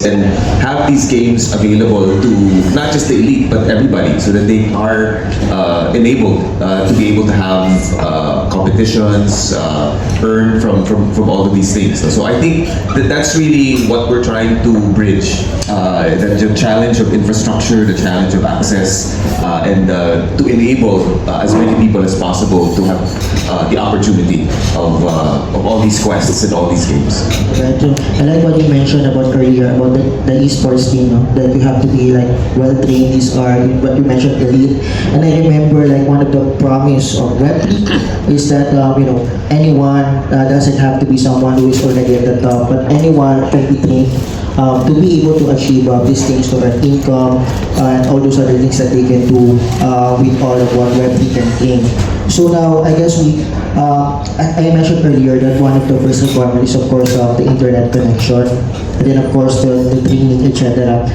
and have these games available to not just the elite but everybody, so that they are enabled to be able to have competitions, earn from all of these things. So I think that's really what we're trying to bridge, the challenge of infrastructure, the challenge of access, and to enable as many people as possible to have the opportunity of all these quests and all these games. Right. So I like what you mentioned about earlier about the esports team, no? That you have to be like well trained. These are what you mentioned elite. And I remember like one of the promise of Web3 is that anyone doesn't have to be someone who is already at the top, but anyone can be trained to be able to achieve these things, to earn income and all those other things that they can do with all of what Web3 can bring. So now, I guess I mentioned earlier that one of the first requirements is, of course, the internet connection, and then, of course, the training, etc.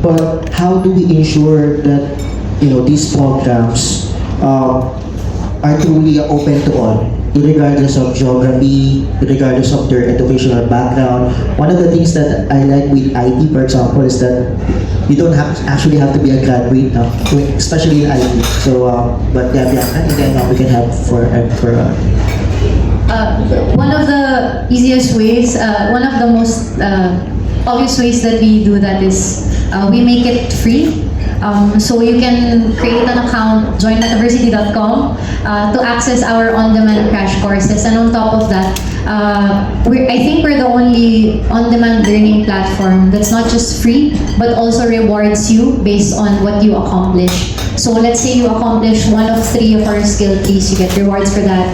But how do we ensure that, these programs are truly open to all, regardless of geography, regardless of their educational background? One of the things that I like with IT, for example, is that you don't actually have to be a graduate now, especially in IT. So, but yeah, I think we can have for one of the easiest ways, one of the most obvious ways that we do that is we make it free. So you can create an account, join metaversity.com to access our on-demand crash courses. And on top of that, I think we're the only on-demand learning platform that's not just free, but also rewards you based on what you accomplish. So let's say you accomplish one of 3 of our skill trees, you get rewards for that.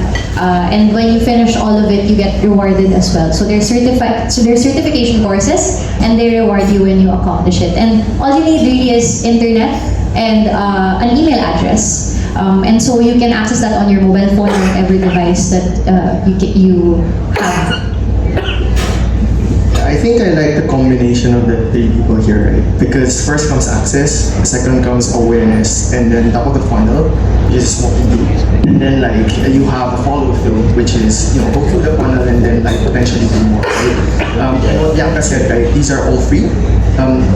And when you finish all of it, you get rewarded as well. So they're certification courses, and they reward you when you accomplish it. And all you need really is internet and an email address. And so you can access that on your mobile phone or every device that you have. I think I like the combination of the 3 people here, right? Because first comes access, second comes awareness, and then top of the funnel is what you do. And then like you have a follow through, which is go through the funnel and then like potentially do more, right? What Bianca said, right? These are all free.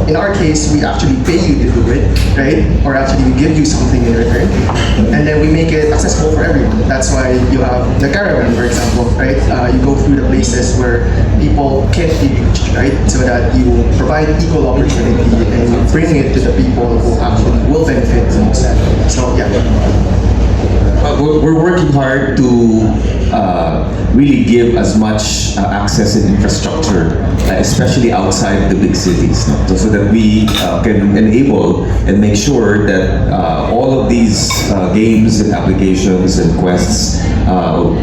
In our case, we actually pay you to do it, right? Or actually we give you something in return, and then we make it accessible for everyone. That's why you have the Caravan, for example, right? You go through the places where people can't be reached, right? So that you provide equal opportunity and you bring it to the people who actually will benefit the most. So yeah. We're working hard to really give as much access and infrastructure, especially outside the big cities, no? So that we can enable and make sure that all of these games and applications and quests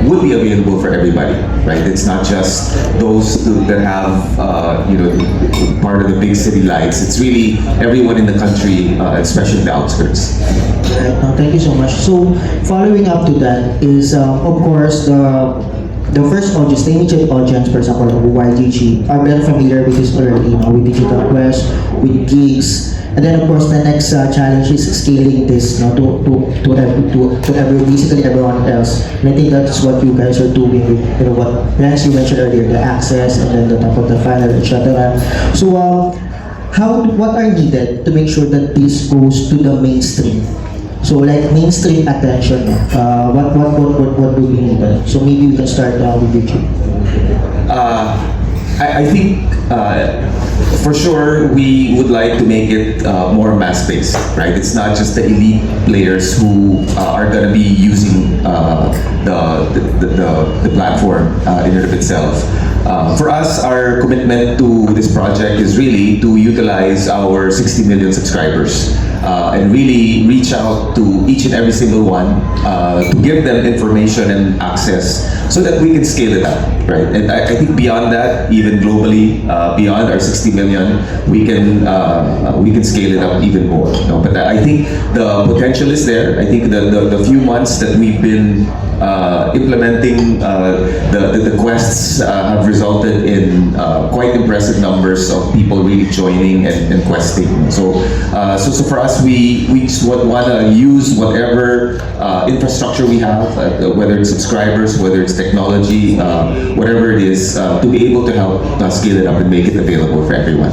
will be available for everybody, right? It's not just those that have part of the big city lights. It's really everyone in the country, especially the outskirts. Thank you so much. So, following up to that is, of course, the first audience, the immediate audience, for example, of YGG, are very familiar with this already, with Digital Quest, with gigs, and then of course the next challenge is scaling this, to basically everyone else. And I think that's what you guys are doing with, what plans you mentioned earlier, the access and then the top of the funnel, etc. So, what are needed to make sure that this goes to the mainstream? So like mainstream attention, what do we need? So maybe we can start with you. I think for sure we would like to make it more mass-based, right? It's not just the elite players who are going to be using the platform in and of itself. For us, our commitment to this project is really to utilize our 60 million subscribers and really reach out to each and every single one to give them information and access so that we can scale it up, right? And I think beyond that, even globally, beyond our 60 million, we can scale it up even more. But I think the potential is there. I think the few months that we've been implementing the quests have resulted in quite impressive numbers of people really joining and questing. So for us, we just want to use whatever infrastructure we have, whether it's subscribers, whether it's technology, whatever it is, to be able to help scale it up and make it available for everyone.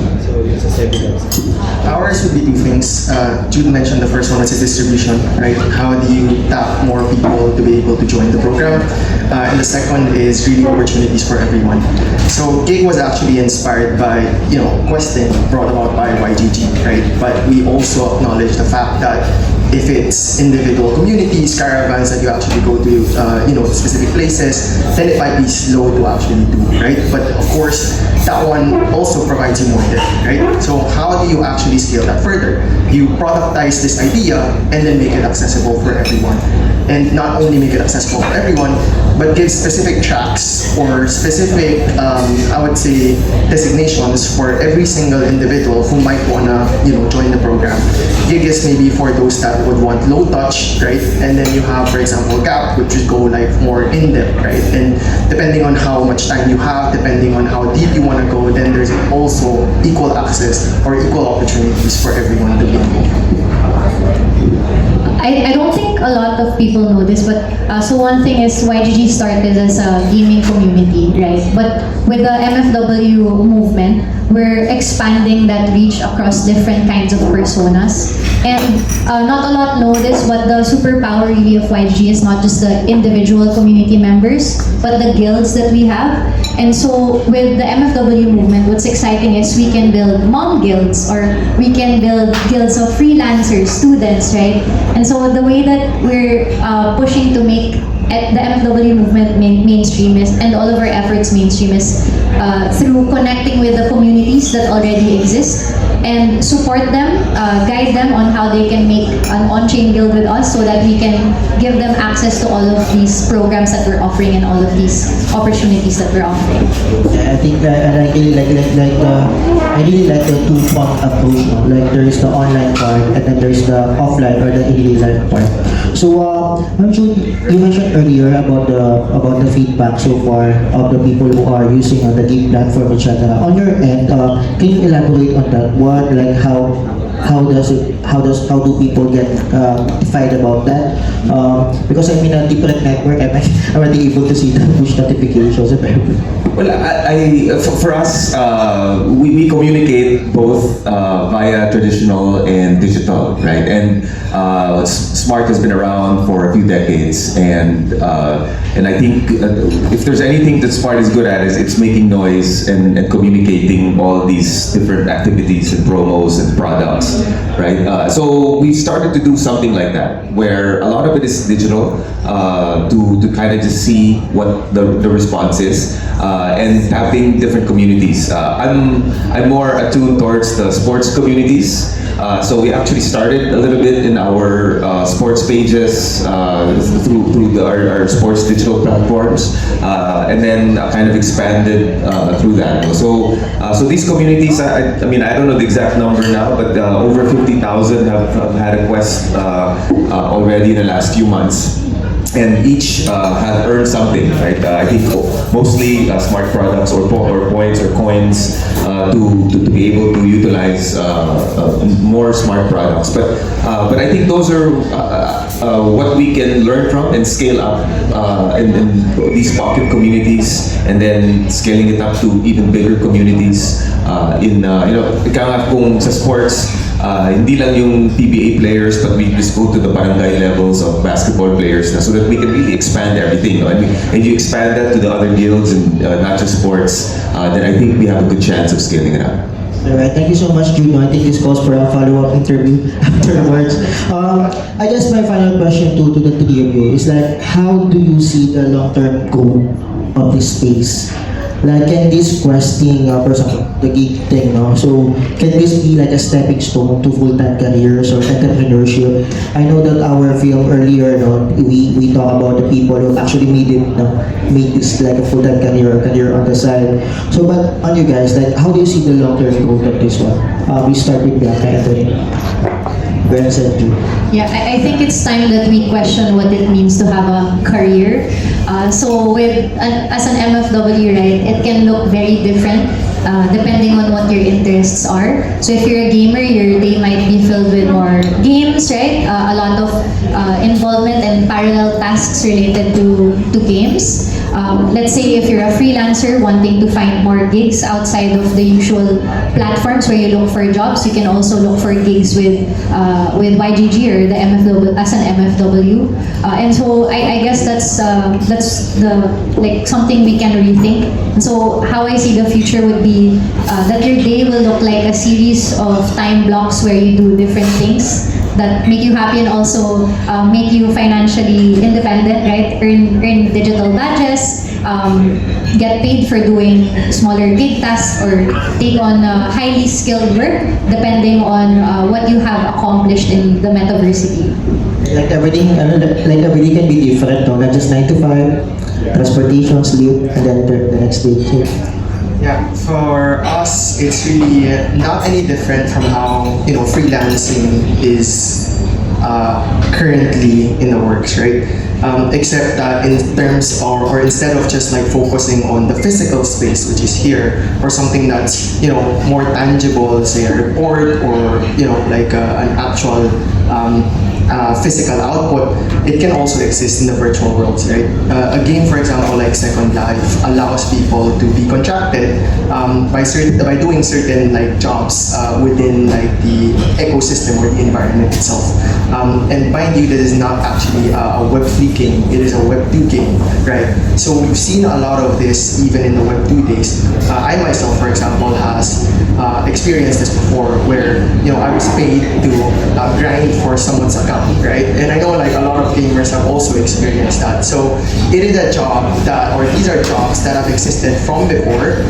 Ours would be two things. Jude mentioned the first one is distribution, right? How do you tap more people to be able to join the program? And the second is really opportunities for everyone. So Gig was actually inspired by, question brought about by YGG, right? But we also acknowledge the fact that if it's individual communities, caravans that you actually go to, specific places, then it might be slow to actually do, right? But of course, that one also provides you more depth, right? So how do you actually scale that further? You productize this idea and then make it accessible for everyone. And not only make it accessible for everyone, but give specific tracks or specific, I would say, designations for every single individual who might wanna, join the program. Gig is maybe for those that would want low touch, right? And then you have, for example, Gap, which would go like more in depth, right? And depending on how much time you have, depending on how deep you wanna go, then there's also equal access or equal opportunities for everyone to be involved. I don't think a lot of people know this, but so one thing is YGG started as a gaming community, right? But with the MFW movement, we're expanding that reach across different kinds of personas. And not a lot know this, but the superpower really of YGG is not just the individual community members, but the guilds that we have. And so with the MFW movement, what's exciting is we can build mom guilds, or we can build guilds of freelancers, students, right? And so the way that we're pushing to make the MFW movement mainstream is, and all of our efforts mainstream is through connecting with the communities that already exist and support them, guide them on how they can make an on-chain guild with us so that we can give them access to all of these programs that we're offering and all of these opportunities that we're offering. Yeah, I think that I really like the two-pronged approach. No? Like there is the online part and then there's the offline or the in real life part. So, I'm sure you mentioned earlier about the feedback so far of the people who are using the game platform, etc. On your end, can you elaborate on that? What, like, how do people get notified about that? Because I'm in a different network, am I already able to see the push notifications and everything? Well, for us, we communicate both via traditional and digital, right? And Smart has been around for a few decades, and I think if there's anything that Smart is good at, is it's making noise and communicating all these different activities and promos and products, right? So we started to do something like that, where a lot of it is digital, to kind of just see what the response is, and tapping different communities. I'm more attuned towards the sports communities. So we actually started a little bit in our sports pages through our sports digital platforms, and then kind of expanded through that. So these communities, I mean, I don't know the exact number now, but over 50,000 have had a quest already in the last few months. And each has earned something, right? I think mostly smart products or points or coins to be able to utilize more smart products. But I think those are what we can learn from and scale up in these pocket communities, and then scaling it up to even bigger communities. Ika nga kung sa sports, hindi lang yung PBA players, but we just go to the barangay levels of basketball players na, so that we can really expand everything. No? And you expand that to the other guilds and not just sports, then I think we have a good chance of scaling it up. Alright, thank you so much, Juno. I think this calls for a follow-up interview afterwards. I guess my final question to the three of you is like, how do you see the long-term goal of this space? Like, can this questing, for example, the gig thing, no? So, can this be like a stepping stone to full-time careers or entrepreneurship? I know that our film earlier, no, we talk about the people who actually made it, no, made this like a full-time career on the side. So, but on you guys, like, how do you see the long-term growth of this one? We start with Bianca and then Benz and Drew. Yeah, I think it's time that we question what it means to have a career. So as an MFW, right, it can look very different depending on what your interests are. So if you're a gamer, your day might be filled with more games, right? A lot of involvement and parallel tasks related to games. let's say if you're a freelancer wanting to find more gigs outside of the usual platforms where you look for jobs, you can also look for gigs with YGG or the MFW as an MFW. And so I guess that's the like something we can rethink. And so how I see the future would be that your day will look like a series of time blocks where you do different things that make you happy and also make you financially independent, right? Earn digital badges, get paid for doing smaller gig tasks or take on highly skilled work depending on what you have accomplished in the metaversity. Like everything, like every day can be different, no? Not just 9 to 5, transportation, sleep, and then the next day. So, Yeah, for us, it's really not any different from how freelancing is currently in the works, right? Except that in terms or instead of just like focusing on the physical space, which is here, or something that's more tangible, say a report or like an actual physical output, it can also exist in the virtual worlds, right? A game, for example, like Second Life, allows people to be contracted by doing certain like jobs within like the ecosystem or the environment itself. And mind you, that is not actually a Web3 game; it is a Web2 game, right? So we've seen a lot of this even in the Web2 days. I myself, for example, has experienced this before, where I was paid to grind for someone's account, right? And I know like a lot of gamers have also experienced that. So it is a job that, or these are jobs that have existed from before,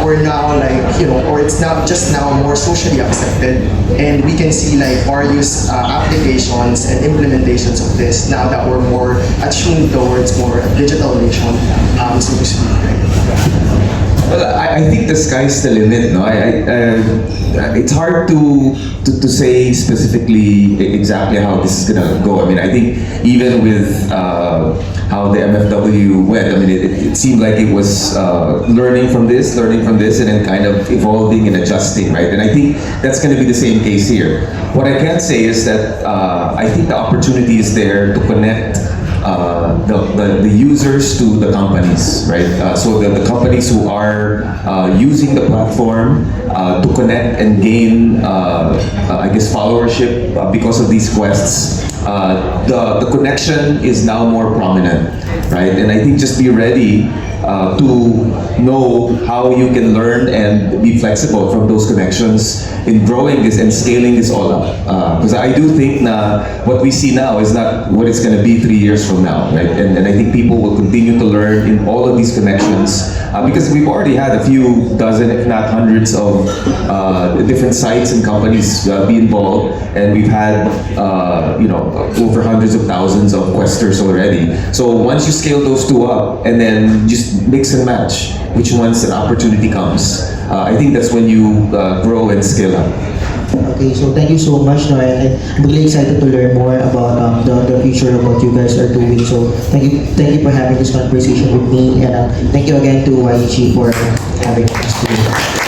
or now like or it's not just now more socially accepted, and we can see like various applications and implementations of this now that we're more attuned towards more digital nation, so to speak, right? Well, I think the sky's the limit. No, it's hard to say specifically exactly how this is gonna go. I mean, I think even with how the MFW went, I mean, it seemed like it was learning from this, and then kind of evolving and adjusting, right? And I think that's going to be the same case here. What I can say is that I think the opportunity is there to connect the users to the companies, right? So the companies who are using the platform to connect and gain, I guess, followership because of these quests. The connection is now more prominent, right? And I think just be ready to know how you can learn and be flexible from those connections in growing this and scaling this all up. Because I do think what we see now is not what it's going to be 3 years from now, right? And I think people will continue to learn in all of these connections because we've already had a few dozen, if not hundreds, of different sites and companies be involved, and we've had over hundreds of thousands of questers already. So once you scale those two up and then just mix and match which ones an opportunity comes, I think that's when you grow and scale up. okay, so thank you so much. No, I'm really excited to learn more about the future of what you guys are doing. So thank you for having this conversation with me, and thank you again to YG for having us today.